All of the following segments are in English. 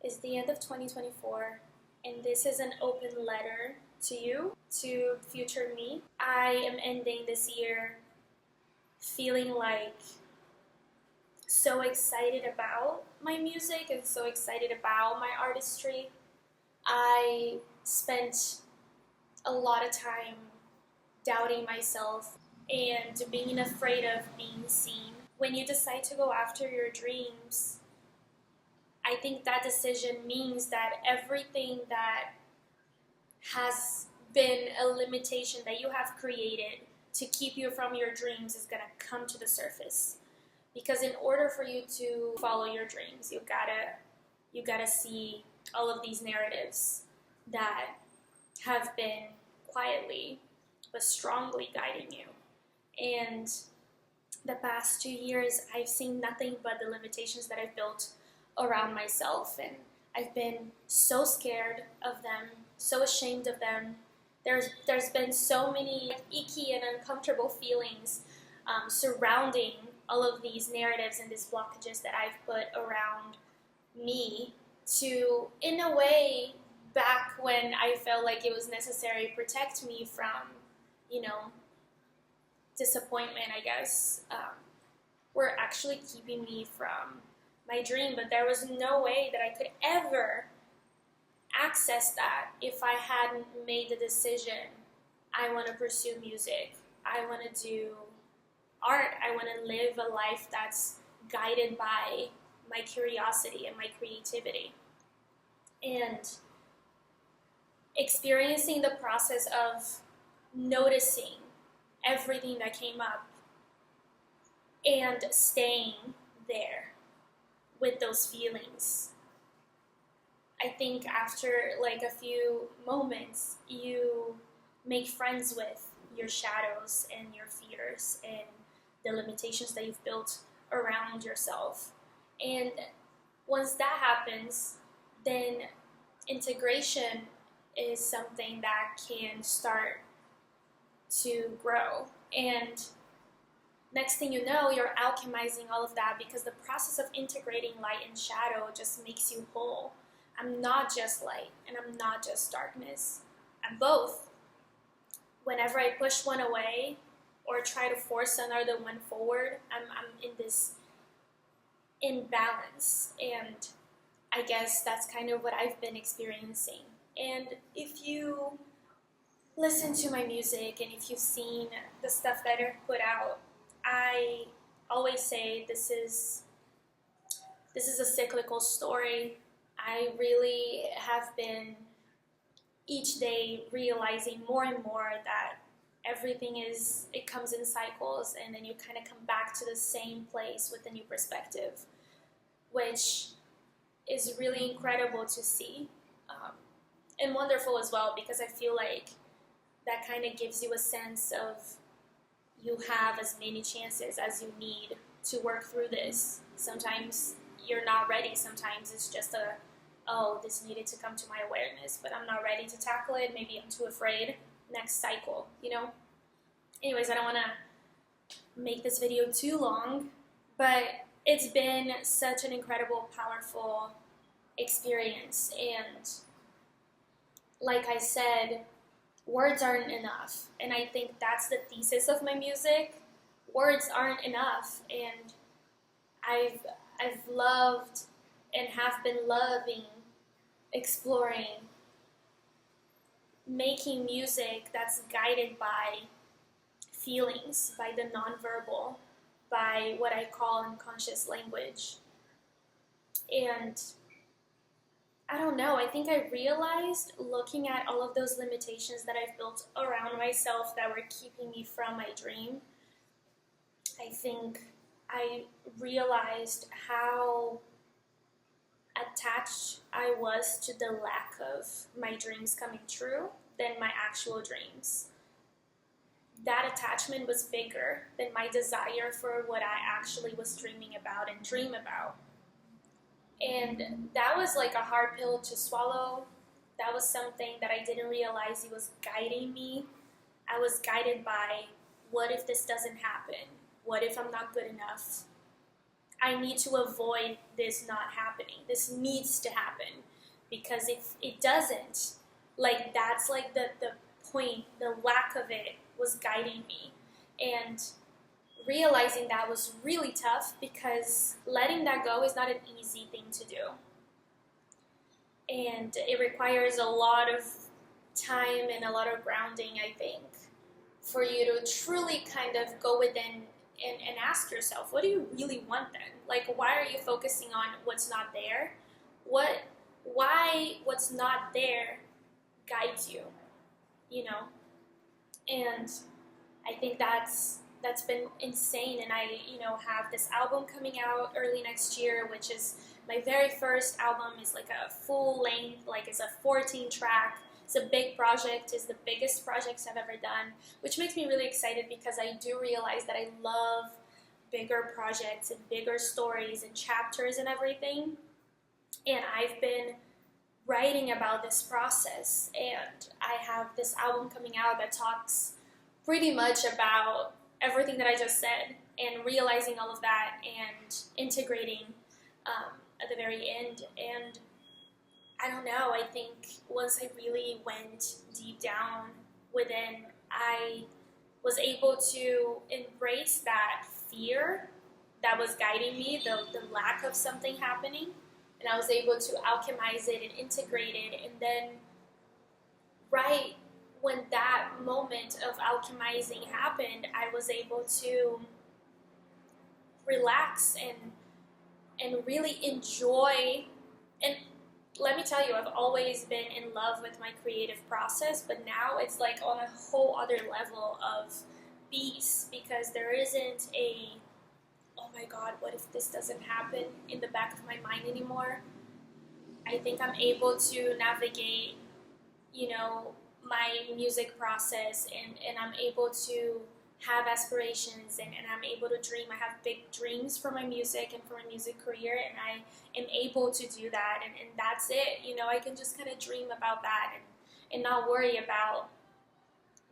It's the end of 2024, and this is an open letter to you, to future me. I am ending this year feeling like so excited about my music and so excited about my artistry. I spent a lot of time doubting myself and being afraid of being seen. When you decide to go after your dreams, I think that decision means that everything that has been a limitation that you have created to keep you from your dreams is going to come to the surface. Because in order for you to follow your dreams, you gotta see all of these narratives that have been quietly but strongly guiding you. And the past 2 years, I've seen nothing but the limitations that I've built around myself, and I've been so scared of them, so ashamed of them. There's been so many icky and uncomfortable feelings surrounding all of these narratives and these blockages that I've put around me to, in a way, back when I felt like it was necessary, protect me from, disappointment, I guess, were actually keeping me from my dream. But there was no way that I could ever access that if I hadn't made the decision, I want to pursue music, I want to do art, I want to live a life that's guided by my curiosity and my creativity. And experiencing the process of noticing everything that came up and staying there with those feelings. I think after like a few moments, you make friends with your shadows and your fears and the limitations that you've built around yourself. And once that happens, then integration is something that can start to grow. And next thing you know, you're alchemizing all of that, because the process of integrating light and shadow just makes you whole. I'm not just light and I'm not just darkness. I'm both. Whenever I push one away or try to force another one forward, I'm in this imbalance. And I guess that's kind of what I've been experiencing. And if you listen to my music and if you've seen the stuff that I put out, I always say this is a cyclical story. I really have been each day realizing more and more that everything it comes in cycles, and then you kind of come back to the same place with a new perspective, which is really incredible to see, and wonderful as well, because I feel like that kind of gives you a sense of you have as many chances as you need to work through this. Sometimes you're not ready. Sometimes it's just this needed to come to my awareness, but I'm not ready to tackle it. Maybe I'm too afraid. Next cycle, Anyways, I don't want to make this video too long, but it's been such an incredible, powerful experience. And like I said, words aren't enough. And I think that's the thesis of my music. Words aren't enough. And I've loved and have been loving exploring making music that's guided by feelings, by the nonverbal, by what I call unconscious language. And I don't know, I think I realized, looking at all of those limitations that I've built around myself that were keeping me from my dream, I think I realized how attached I was to the lack of my dreams coming true than my actual dreams. That attachment was bigger than my desire for what I actually was dreaming about and dream about. And that was like a hard pill to swallow. That was something that I didn't realize it was guiding me. I was guided by, what if this doesn't happen? What if I'm not good enough? I need to avoid this not happening. This needs to happen, because if it doesn't, like that's like the point, the lack of it was guiding me. And realizing that was really tough, because letting that go is not an easy thing to do. And it requires a lot of time and a lot of grounding, I think, for you to truly kind of go within and ask yourself, what do you really want then? Like, why are you focusing on what's not there? Why what's not there guides you, you know? And I think that's been insane. And I, have this album coming out early next year, which is my very first album. Is like a full length, like it's a 14 track. It's a big project. It's the biggest projects I've ever done, which makes me really excited, because I do realize that I love bigger projects and bigger stories and chapters and everything. And I've been writing about this process, and I have this album coming out that talks pretty much about everything that I just said, and realizing all of that and integrating at the very end. And I don't know, I think once I really went deep down within, I was able to embrace that fear that was guiding me, the lack of something happening, and I was able to alchemize it and integrate it. And then right when that moment of alchemizing happened, I was able to relax and really enjoy. And let me tell you, I've always been in love with my creative process, but now it's like on a whole other level of peace, because there isn't a, oh my God, what if this doesn't happen in the back of my mind anymore. I think I'm able to navigate, my music process, and I'm able to have aspirations, and I'm able to dream. I have big dreams for my music and for my music career, and I am able to do that, and that's it. I can just kind of dream about that, and not worry about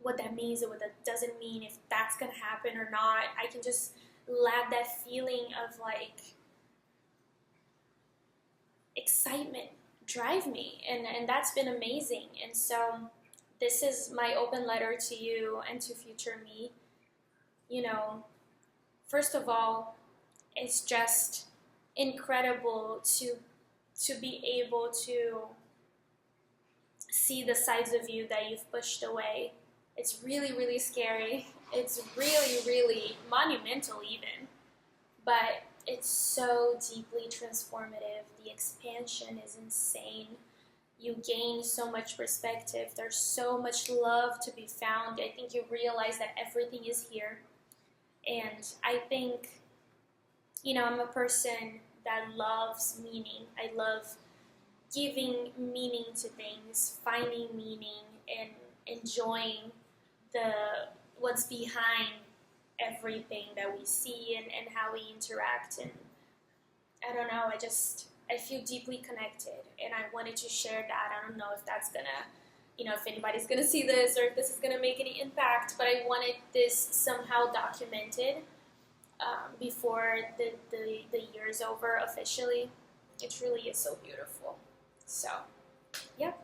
what that means or what that doesn't mean, if that's going to happen or not. I can just let that feeling of like excitement drive me, and that's been amazing. And so this is my open letter to you and to future me. First of all, it's just incredible to be able to see the sides of you that you've pushed away. It's really, really scary. It's really, really monumental even. But it's so deeply transformative. The expansion is insane. You gain so much perspective. There's so much love to be found. I think you realize that everything is here. And I think, I'm a person that loves meaning. I love giving meaning to things, finding meaning, and enjoying what's behind everything that we see, and how we interact. And I don't know, I feel deeply connected, and I wanted to share that. I don't know if that's gonna, if anybody's gonna see this, or if this is gonna make any impact, but I wanted this somehow documented before the year's over officially. It really is so beautiful. So, yep.